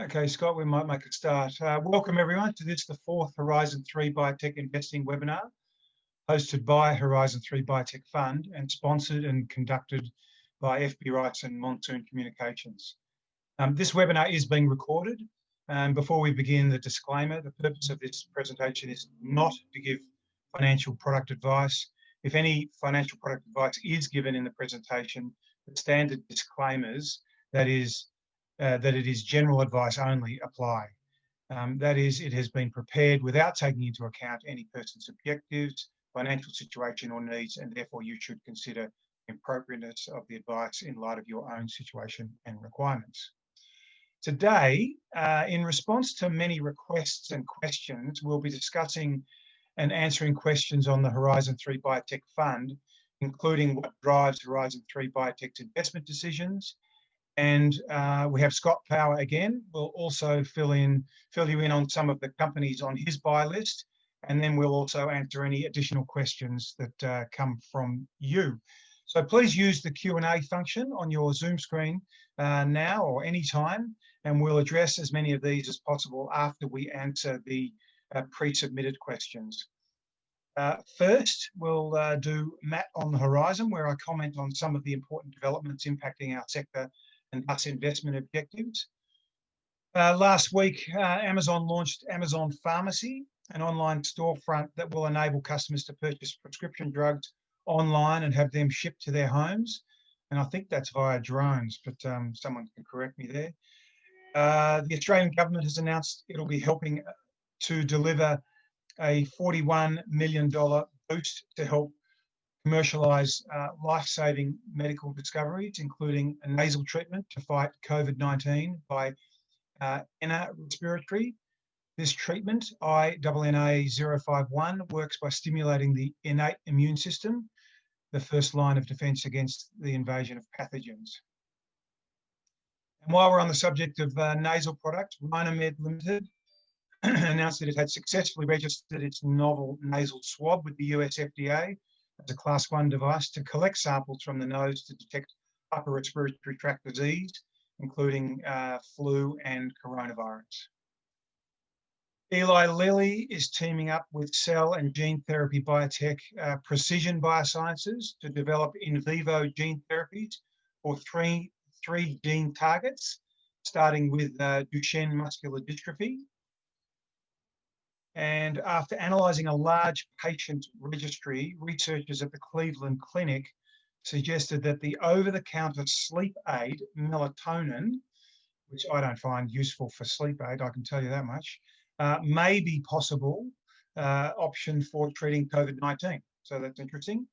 Okay, Scott, we might make a start. Welcome everyone to the fourth Horizon 3 Biotech Investing webinar, hosted by Horizon 3 Biotech Fund and sponsored and conducted by FB Rights and Monsoon Communications. This webinar is being recorded. And before we begin, the disclaimer: the purpose of this presentation is not to give financial product advice. If any financial product advice is given in the presentation, the standard disclaimers, that it is general advice only, apply. That is, it has been prepared without taking into account any person's objectives, financial situation or needs, and therefore you should consider the appropriateness of the advice in light of your own situation and requirements. Today, in response to many requests and questions, we'll be discussing and answering questions on the Horizon 3 Biotech Fund, including what drives Horizon 3 Biotech's investment decisions. And we have Scott Power again. We'll also fill you in on some of the companies on his buy list, and then we'll also answer any additional questions that come from you. So please use the Q&A function on your Zoom screen now or anytime, and we'll address as many of these as possible after we answer the pre-submitted questions. First, we'll do Matt on the Horizon, where I comment on some of the important developments impacting our sector and thus investment objectives. Last week, Amazon launched Amazon Pharmacy, an online storefront that will enable customers to purchase prescription drugs online and have them shipped to their homes. And I think that's via drones, but someone can correct me there. The Australian government has announced it'll be helping to deliver a $41 million boost to help commercialise life-saving medical discoveries, including a nasal treatment to fight COVID-19 by Enna Respiratory. This treatment, INNA-051, works by stimulating the innate immune system, the first line of defence against the invasion of pathogens. And while we're on the subject of nasal products, Rhinomed Limited announced that it had successfully registered its novel nasal swab with the US FDA as a Class 1 device to collect samples from the nose to detect upper respiratory tract disease, including flu and coronavirus. Eli Lilly is teaming up with cell and gene therapy biotech Precision Biosciences to develop in vivo gene therapies for three gene targets, starting with Duchenne muscular dystrophy. And after analysing a large patient registry, researchers at the Cleveland Clinic suggested that the over-the-counter sleep aid melatonin, which I don't find useful for sleep aid, I can tell you that much, may be possible option for treating COVID-19. So that's interesting.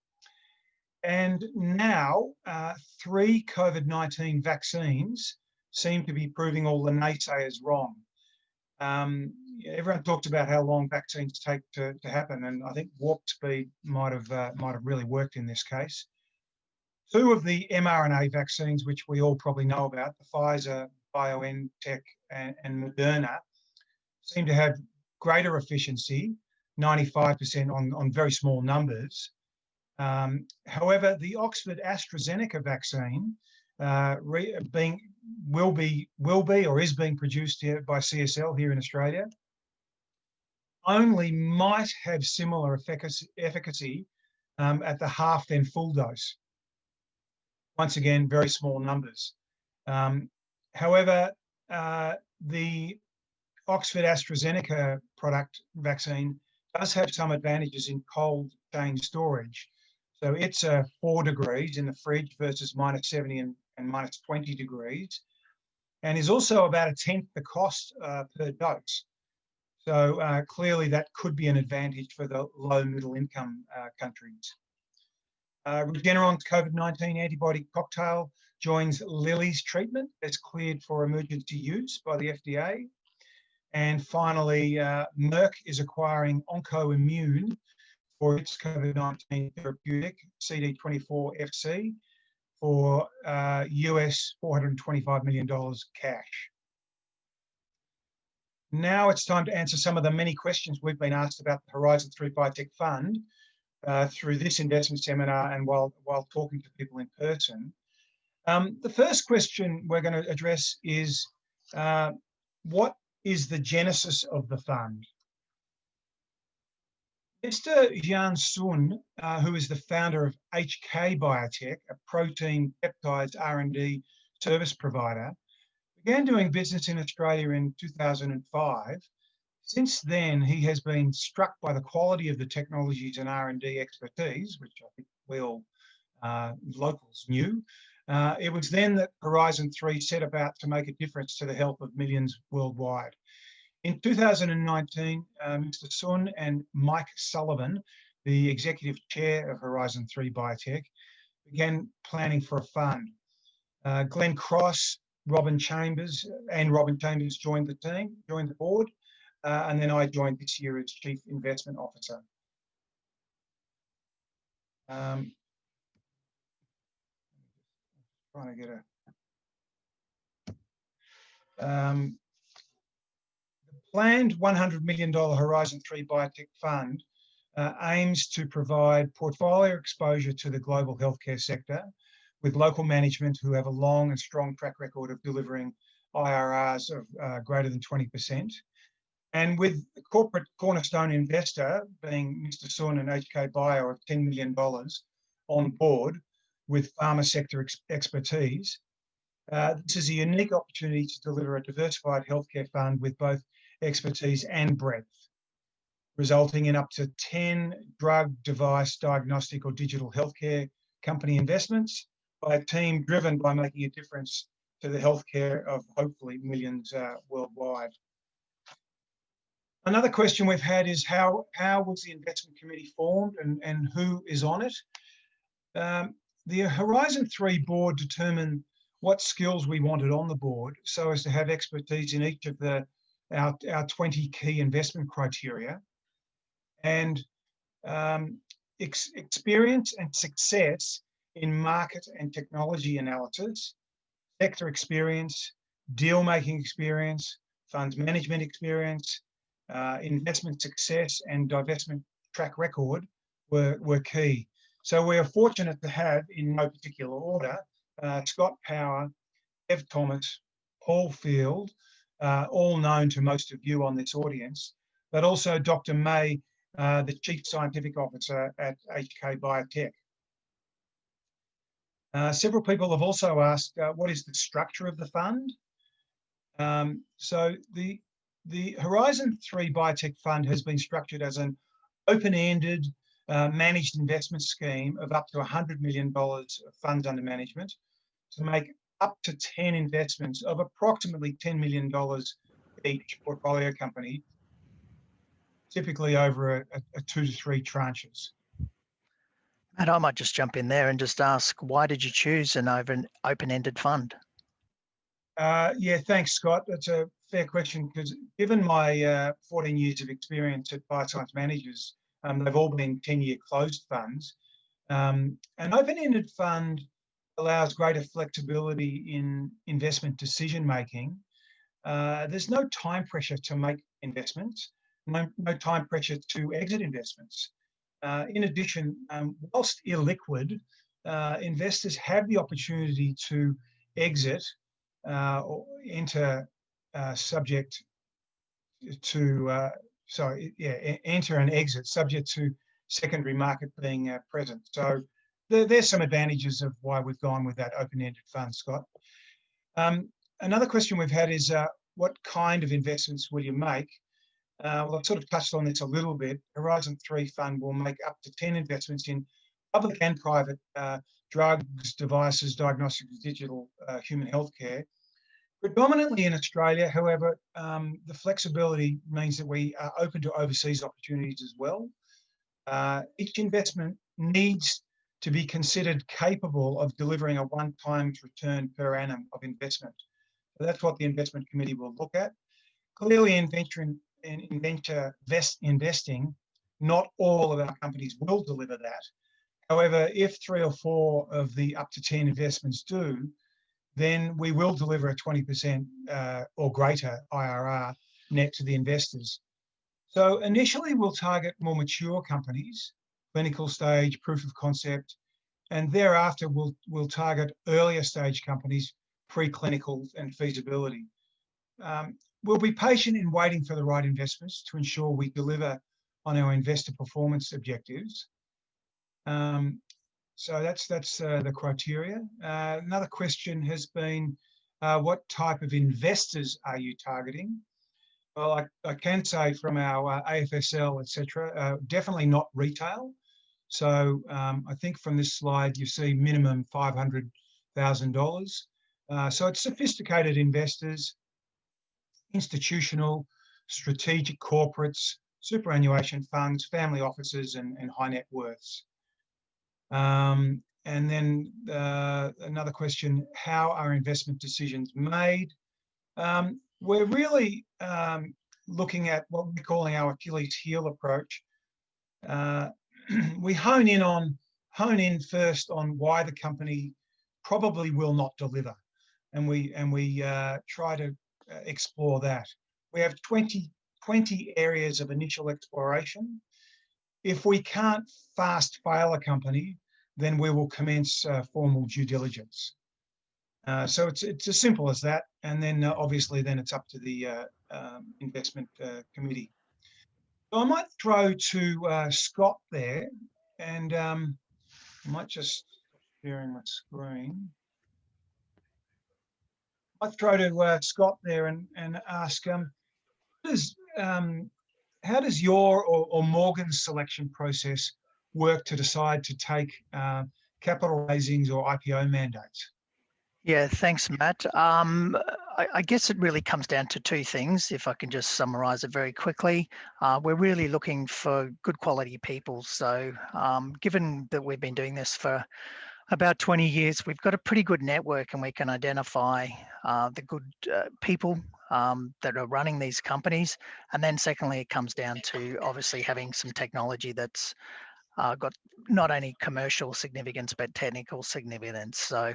And now 3 COVID-19 vaccines seem to be proving all the naysayers wrong. Everyone talks about how long vaccines take to happen, and I think warp speed might have really worked in this case. 2 of the mRNA vaccines, which we all probably know about, the Pfizer, Biotech, and Moderna, seem to have greater efficiency, 95% on very small numbers. However, the Oxford AstraZeneca vaccine will be or is being produced here by CSL here in Australia, only might have similar efficacy at the half then full dose. Once again, very small numbers. However, the Oxford AstraZeneca product vaccine does have some advantages in cold chain storage. So it's 4 degrees in the fridge versus -70 and -20 degrees, and is also about 1/10 the cost per dose. So clearly that could be an advantage for the low middle income countries. Regeneron's COVID-19 antibody cocktail joins Lilly's treatment as cleared for emergency use by the FDA. And finally, Merck is acquiring OncoImmune for its COVID-19 therapeutic, CD24FC, for US $425 million cash. Now it's time to answer some of the many questions we've been asked about the Horizon 3 Biotech Fund through this investment seminar and while talking to people in person. The first question we're going to address is what is the genesis of the fund? Mr. Jian Sun, who is the founder of HK Biotech, a protein peptides R&D service provider, began doing business in Australia in 2005. Since then, he has been struck by the quality of the technologies and R&D expertise, which I think we all locals knew. It was then that Horizon 3 set about to make a difference to the health of millions worldwide. In 2019, Mr. Sun and Mike Sullivan, the executive chair of Horizon 3 Biotech, began planning for a fund. Glenn Cross, Robin Chambers joined the board, and then I joined this year as Chief Investment Officer. Trying to get a planned $100 million Horizon 3 Biotech Fund aims to provide portfolio exposure to the global healthcare sector with local management who have a long and strong track record of delivering IRRs of greater than 20%. And with the corporate cornerstone investor being Mr. Sun and HK Bio of $10 million on board with pharma sector expertise, this is a unique opportunity to deliver a diversified healthcare fund with both expertise and breadth, resulting in up to 10 drug, device, diagnostic or digital healthcare company investments by a team driven by making a difference to the healthcare of hopefully millions worldwide. Another question we've had is how was the investment committee formed and who is on it? The Horizon 3 board determined what skills we wanted on the board so as to have expertise in each of our 20 key investment criteria, and experience and success in market and technology analysis, sector experience, deal-making experience, funds management experience, investment success and divestment track record were key. So we are fortunate to have, in no particular order, Scott Power, Ev Thomas, Paul Field, all known to most of you on this audience, but also Dr. May, the Chief Scientific Officer at HK Biotech. Several people have also asked, what is the structure of the fund? So the Horizon 3 Biotech Fund has been structured as an open-ended managed investment scheme of up to $100 million of funds under management to make up to 10 investments of approximately $10 million each portfolio company, typically over a 2 to 3 tranches. And I might just jump in there and just ask, why did you choose an open-ended fund? Yeah, thanks, Scott. That's a fair question because given my 14 years of experience at Bioscience Managers, they've all been 10-year closed funds. An open-ended fund allows greater flexibility in investment decision-making. There's no time pressure to make investments, no time pressure to exit investments. In addition, whilst illiquid, investors have the opportunity to exit or enter enter and exit subject to secondary market being present. So there's some advantages of why we've gone with that open-ended fund, Scott. Another question we've had is, what kind of investments will you make? Well, I've sort of touched on this a little bit. Horizon 3 Fund will make up to 10 investments in public and private drugs, devices, diagnostics, digital human healthcare. Predominantly in Australia, however, the flexibility means that we are open to overseas opportunities as well. Each investment needs to be considered capable of delivering a one-time return per annum of investment. So that's what the investment committee will look at. Clearly, in venture investing, not all of our companies will deliver that. However, if 3 or 4 of the up to 10 investments do, then we will deliver a 20% or greater IRR net to the investors. So initially, we'll target more mature companies, clinical stage, proof of concept, and thereafter we'll target earlier stage companies, preclinical and feasibility. we'll be patient in waiting for the right investments to ensure we deliver on our investor performance objectives. So that's the criteria. Another question has been, what type of investors are you targeting? Well, I can say from our AFSL, etc., definitely not retail. So I think from this slide, you see minimum $500,000. So it's sophisticated investors, institutional, strategic corporates, superannuation funds, family offices, and high net worths. And then another question, how are investment decisions made? We're really looking at what we're calling our Achilles heel approach. We hone in first on why the company probably will not deliver, and we try to explore that. We have 20 areas of initial exploration. If we can't fast fail a company, then we will commence formal due diligence. So it's as simple as that, and then obviously then it's up to the investment committee. So I might throw to Scott there, and I might just stop sharing my screen. I might throw to Scott there and ask, how does your or Morgan's selection process work to decide to take capital raisings or IPO mandates? Yeah, thanks, Matt. I guess it really comes down to two things, if I can just summarize it very quickly. We're really looking for good quality people. So given that we've been doing this for about 20 years, we've got a pretty good network, and we can identify the good people that are running these companies. And then secondly, it comes down to obviously having some technology that's got not only commercial significance, but technical significance. So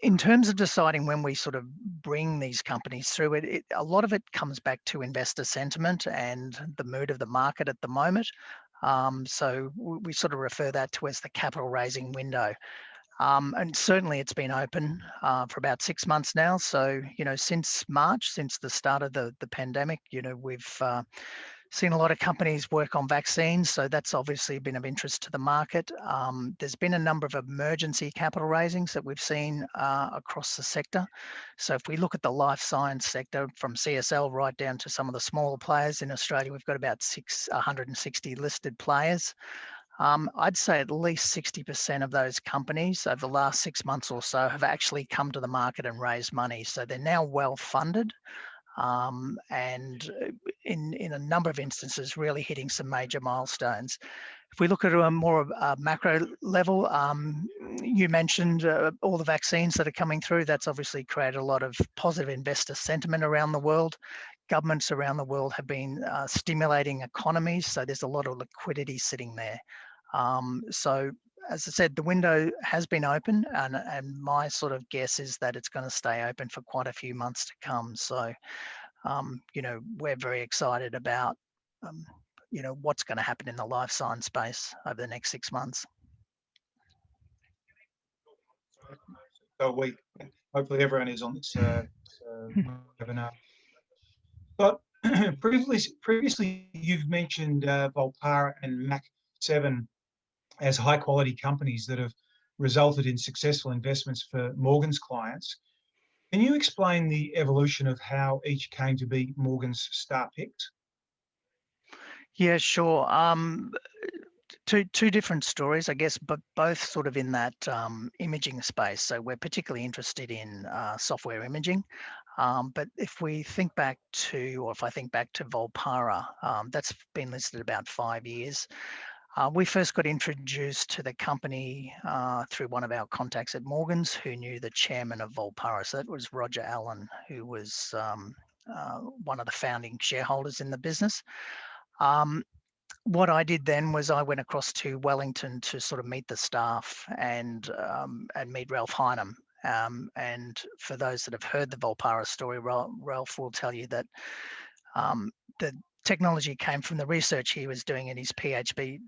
in terms of deciding when we sort of bring these companies through, a lot of it comes back to investor sentiment and the mood of the market at the moment. So we sort of refer that to as the capital raising window. And certainly it's been open for about 6 months now. So, since March, since the start of the pandemic, we've seen a lot of companies work on vaccines, so that's obviously been of interest to the market. There's been a number of emergency capital raisings that we've seen across the sector. So if we look at the life science sector, from CSL right down to some of the smaller players in Australia, we've got about 160 listed players. I'd say at least 60% of those companies over the last 6 months or so have actually come to the market and raised money. So they're now well funded. And in a number of instances, really hitting some major milestones. If we look at a more macro level, you mentioned all the vaccines that are coming through. That's obviously created a lot of positive investor sentiment around the world. Governments around the world have been stimulating economies, so there's a lot of liquidity sitting there. So as I said, the window has been open, and my sort of guess is that it's going to stay open for quite a few months to come. So, we're very excited about, what's going to happen in the life science space over the next 6 months. So hopefully everyone is on this webinar. But previously you've mentioned Volpara and Mach7 as high quality companies that have resulted in successful investments for Morgan's clients. Can you explain the evolution of how each came to be Morgan's star picks? Yeah, sure. Two different stories, I guess, but both sort of in that imaging space. So we're particularly interested in software imaging. But if I think back to Volpara, that's been listed about 5 years. We first got introduced to the company through one of our contacts at Morgan's, who knew the chairman of Volpara. So that was Roger Allen, who was one of the founding shareholders in the business. What I did then was I went across to Wellington to sort of meet the staff and meet Ralph Hinem. And for those that have heard the Volpara story, Ralph will tell you that the technology came from the research he was doing in his PhD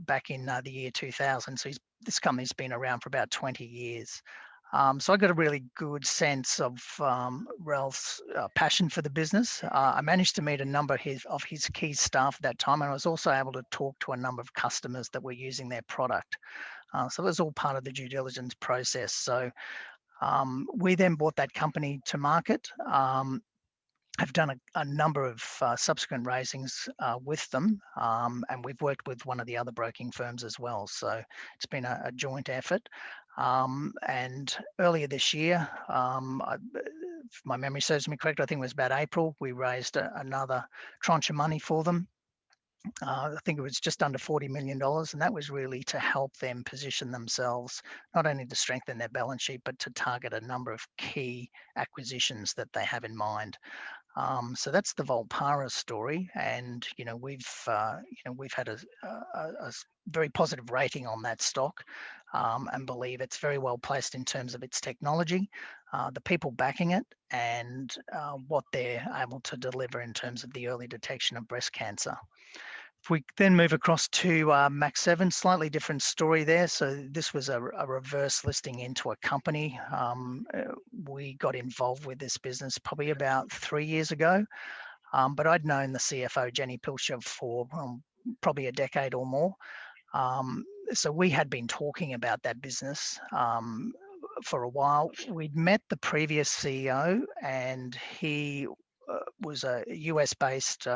back in the year 2000. So this company's been around for about 20 years. So I got a really good sense of Ralph's passion for the business. I managed to meet a number of his key staff at that time, and I was also able to talk to a number of customers that were using their product. So it was all part of the due diligence process. So we then brought that company to market. Have done a number of subsequent raisings with them, and we've worked with one of the other broking firms as well. So it's been a joint effort. And earlier this year, if my memory serves me correct, I think it was about April, we raised another tranche of money for them. I think it was just under $40 million, and that was really to help them position themselves, not only to strengthen their balance sheet, but to target a number of key acquisitions that they have in mind. So that's the Volpara story, and we've had a very positive rating on that stock, and believe it's very well placed in terms of its technology, the people backing it, and what they're able to deliver in terms of the early detection of breast cancer. If we then move across to Max7, slightly different story there. So this was a reverse listing into a company. We got involved with this business probably about 3 years ago, but I'd known the CFO, Jenny Pilcher, for probably a decade or more. So we had been talking about that business for a while. We'd met the previous CEO, and he was a US-based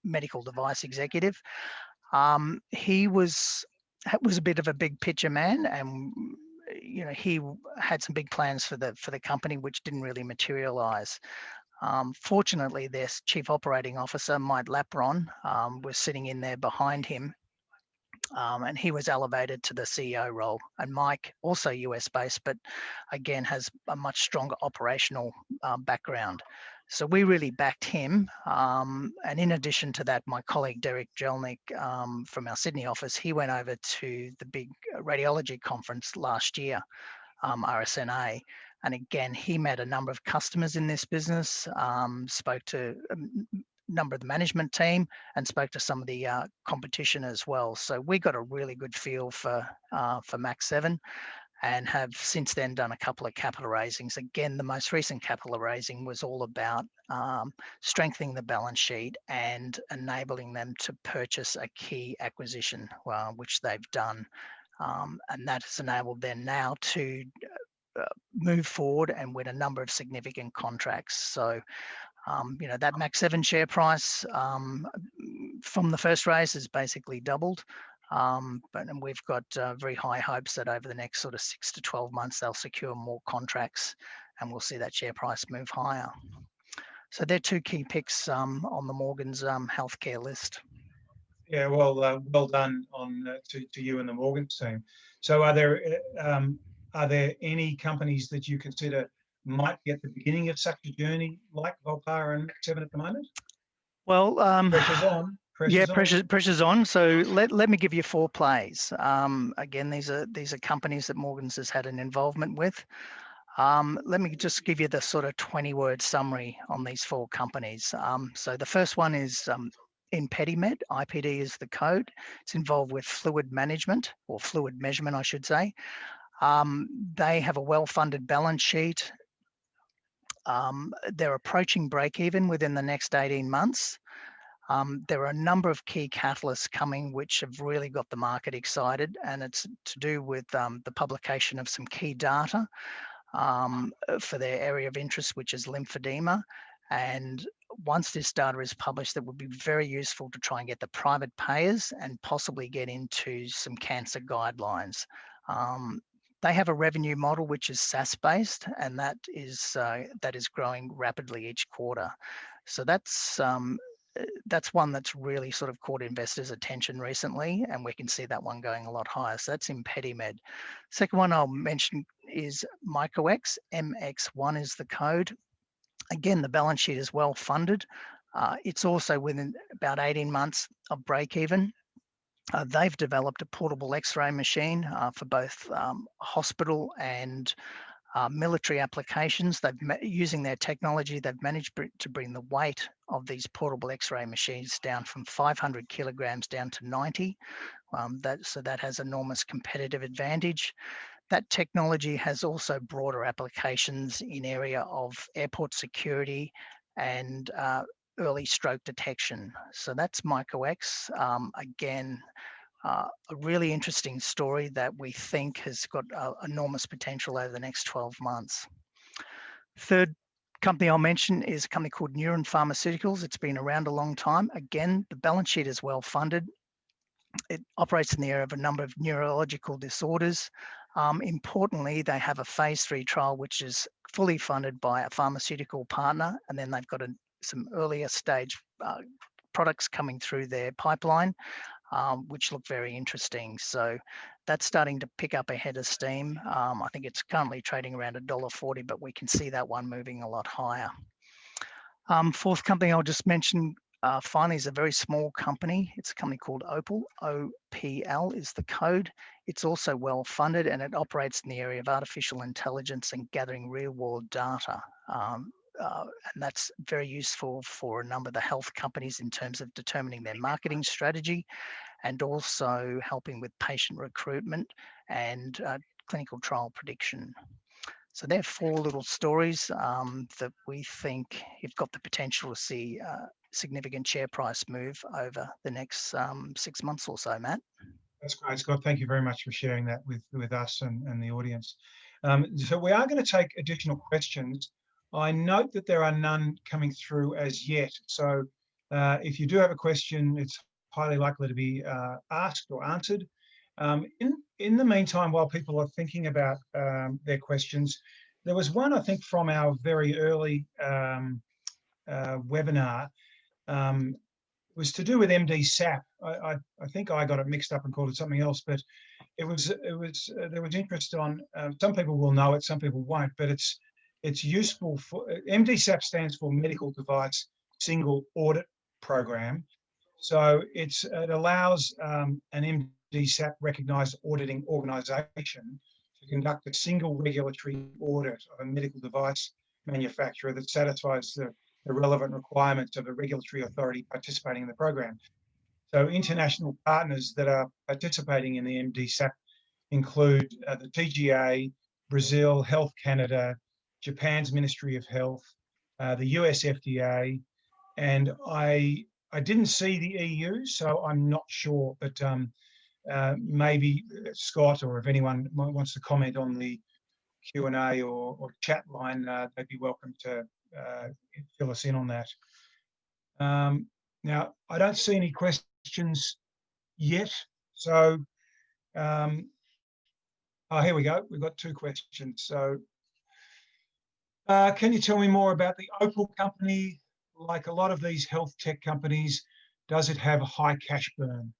medical device executive. He was a bit of a big picture man, and he had some big plans for the company, which didn't really materialize. Fortunately, their chief operating officer, Mike Lapron, was sitting in there behind him, and he was elevated to the CEO role. And Mike, also US based, but again has a much stronger operational background. So we really backed him. And in addition to that, my colleague Derek Jelnick from our Sydney office, he went over to the big radiology conference last year, RSNA. And again, he met a number of customers in this business, spoke to a number of the management team, and spoke to some of the competition as well. So we got a really good feel for Max7, and have since then done a couple of capital raisings. Again, the most recent capital raising was all about strengthening the balance sheet and enabling them to purchase a key acquisition, which they've done. And that has enabled them now to move forward and win a number of significant contracts. So, that Max7 share price from the first raise has basically doubled. But we've got very high hopes that over the next sort of 6 to 12 months, they'll secure more contracts, and we'll see that share price move higher. So they're two key picks on the Morgan's healthcare list. Yeah, well done on to you and the Morgan's team. So are there any companies that you consider might be at the beginning of such a journey like Volpara and Max7 at the moment? Well, pressure's on. Pressure's on. So let me give you 4 plays. Again, these are companies that Morgan's has had an involvement with. Let me just give you the sort of 20-word summary on these 4 companies. So the first one is ImpediMed. IPD is the code. It's involved with fluid management, or fluid measurement, I should say. They have a well-funded balance sheet. They're approaching break even within the next 18 months. There are a number of key catalysts coming which have really got the market excited, and it's to do with the publication of some key data for their area of interest, which is lymphedema. And once this data is published, that would be very useful to try and get the private payers and possibly get into some cancer guidelines. They have a revenue model which is SaaS-based, and that is growing rapidly each quarter. So that's one that's really sort of caught investors' attention recently, and we can see that one going a lot higher. So that's ImpediMed. Second one I'll mention is MicroX. MX1 is the code. Again, the balance sheet is well funded. It's also within about 18 months of break even. They've developed a portable X-ray machine for both hospital and military applications. Using their technology, they've managed to bring the weight of these portable X-ray machines down from 500 kilograms down to 90. So that has enormous competitive advantage. that technology has also broader applications in area of airport security and early stroke detection. So that's MicroX. Again, a really interesting story that we think has got enormous potential over the next 12 months. Third company I'll mention is a company called Neuron Pharmaceuticals. It's been around a long time. Again, the balance sheet is well funded. It operates in the area of a number of neurological disorders. Importantly, they have a phase 3 trial, which is fully funded by a pharmaceutical partner, and then they've got some earlier stage products coming through their pipeline, which look very interesting. So that's starting to pick up a head of steam. I think it's currently trading around $1.40, but we can see that one moving a lot higher. Fourth company I'll just mention finally is a very small company. It's a company called Opal. OPL is the code. It's also well funded, and it operates in the area of artificial intelligence and gathering real world data. And that's very useful for a number of the health companies in terms of determining their marketing strategy and also helping with patient recruitment and clinical trial prediction. So there are 4 little stories that we think have got the potential to see a significant share price move over the next 6 months or so, Matt. That's great, Scott. Thank you very much for sharing that with us and the audience. So we are going to take additional questions. I note that there are none coming through as yet. So if you do have a question, it's highly likely to be asked or answered. In the meantime, while people are thinking about their questions, there was one, I think, from our very early webinar, was to do with MD-SAP. I think I got it mixed up and called it something else, but there was interest on, some people will know it, some people won't, but it's useful for, MD-SAP stands for Medical Device Single Audit Program. So it allows an MD-SAP recognised auditing organisation to conduct a single regulatory audit of a medical device manufacturer that satisfies the relevant requirements of a regulatory authority participating in the program. So international partners that are participating in the MD-SAP include the TGA, Brazil, Health Canada, Japan's Ministry of Health, the US FDA, and I didn't see the EU, so I'm not sure, but maybe Scott, or if anyone wants to comment on the Q&A or chat line, they'd be welcome to fill us in on that. Now, I don't see any questions yet, so oh, here we go. We've got 2 questions. So can you tell me more about the Opal company? Like a lot of these health tech companies, does it have a high cash burn?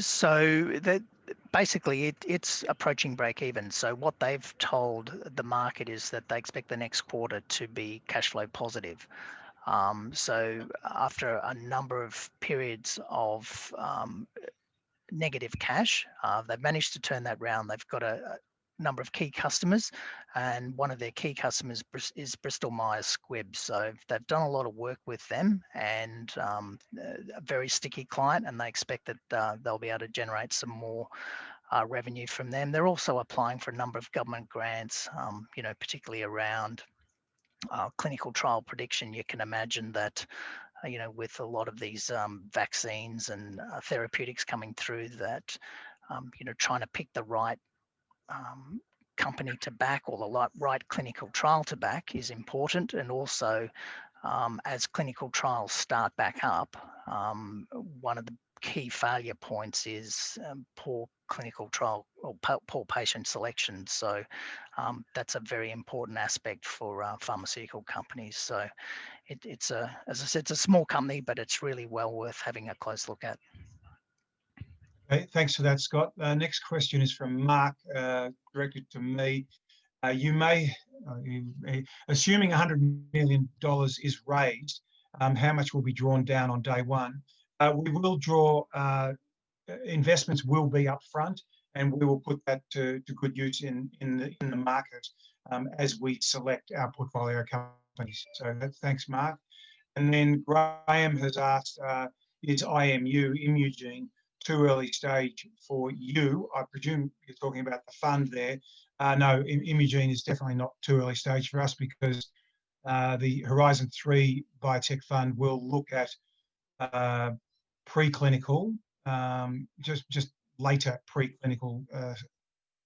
So that basically it's approaching break even. So what they've told the market is that they expect the next quarter to be cash flow positive. So after a number of periods of negative cash, they've managed to turn that round. They've got a number of key customers, and one of their key customers is Bristol Myers Squibb. So they've done a lot of work with them, and a very sticky client, and they expect that they'll be able to generate some more revenue from them. They're also applying for a number of government grants, particularly around clinical trial prediction. You can imagine that with a lot of these vaccines and therapeutics coming through, that trying to pick the right company to back, or the right clinical trial to back, is important. And also as clinical trials start back up, one of the key failure points is poor clinical trial or poor patient selection. So that's a very important aspect for pharmaceutical companies. So it's as I said, it's a small company, but it's really well worth having a close look at. Okay, thanks for that, Scott. Next question is from Mark, directed to me. You may, assuming $100 million is raised, how much will be drawn down on day one? We will draw, investments will be upfront, and we will put that to good use in the market as we select our portfolio companies. So thanks, Mark. And then Graham has asked, is IMU, Imugene, too early stage for you. I presume you're talking about the fund there. No, Imugene is definitely not too early stage for us, because the Horizon 3 Biotech Fund will look at preclinical, just later preclinical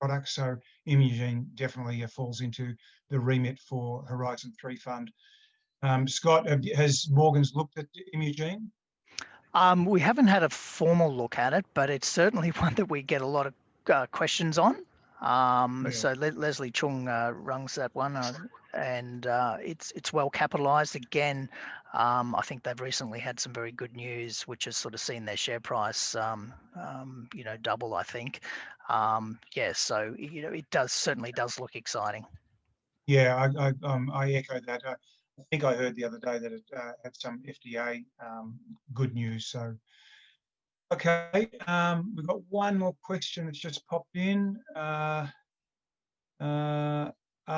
products. So Imugene definitely falls into the remit for Horizon 3 Fund. Scott, has Morgans looked at Imugene? We haven't had a formal look at it, but it's certainly one that we get a lot of questions on. Yeah. So Leslie Chung runs that one, and it's well capitalised. Again, I think they've recently had some very good news, which has sort of seen their share price, double, I think. Yeah, so it certainly does look exciting. Yeah, I echo that. I think I heard the other day that it had some FDA good news. So, okay, we've got one more question that's just popped in. Are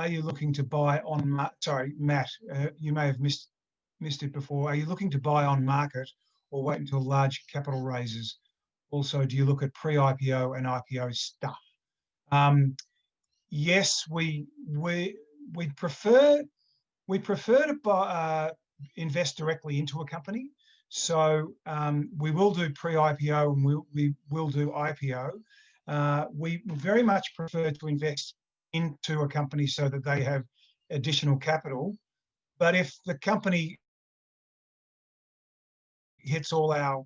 you looking to buy on? Sorry, Matt, you may have missed it before. Are you looking to buy on market or wait until large capital raises? Also, do you look at pre-IPO and IPO stuff? Yes, we prefer to buy, invest directly into a company. So we will do pre-IPO and we will do IPO. We very much prefer to invest into a company so that they have additional capital. But if the company hits all our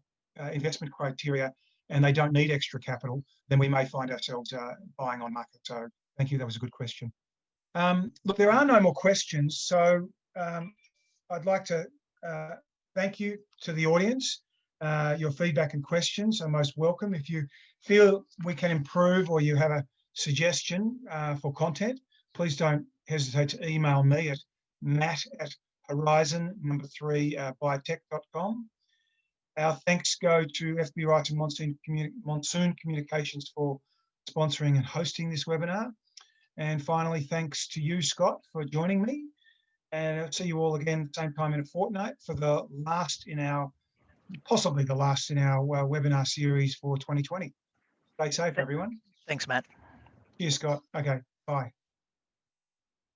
investment criteria and they don't need extra capital, then we may find ourselves buying on market. So thank you. That was a good question. Look, there are no more questions. So I'd like to thank you to the audience. Your feedback and questions are most welcome. If you feel we can improve or you have a suggestion for content, please don't hesitate to email me at matt@horizon3biotech.com. Our thanks go to FB Wright and Monsoon Communications for sponsoring and hosting this webinar. And finally, thanks to you, Scott, for joining me. And I'll see you all again same time in a fortnight for the last in our, possibly the last in our webinar series for 2020. Stay safe, everyone. Thanks, Matt. Cheers, Scott. Okay, bye.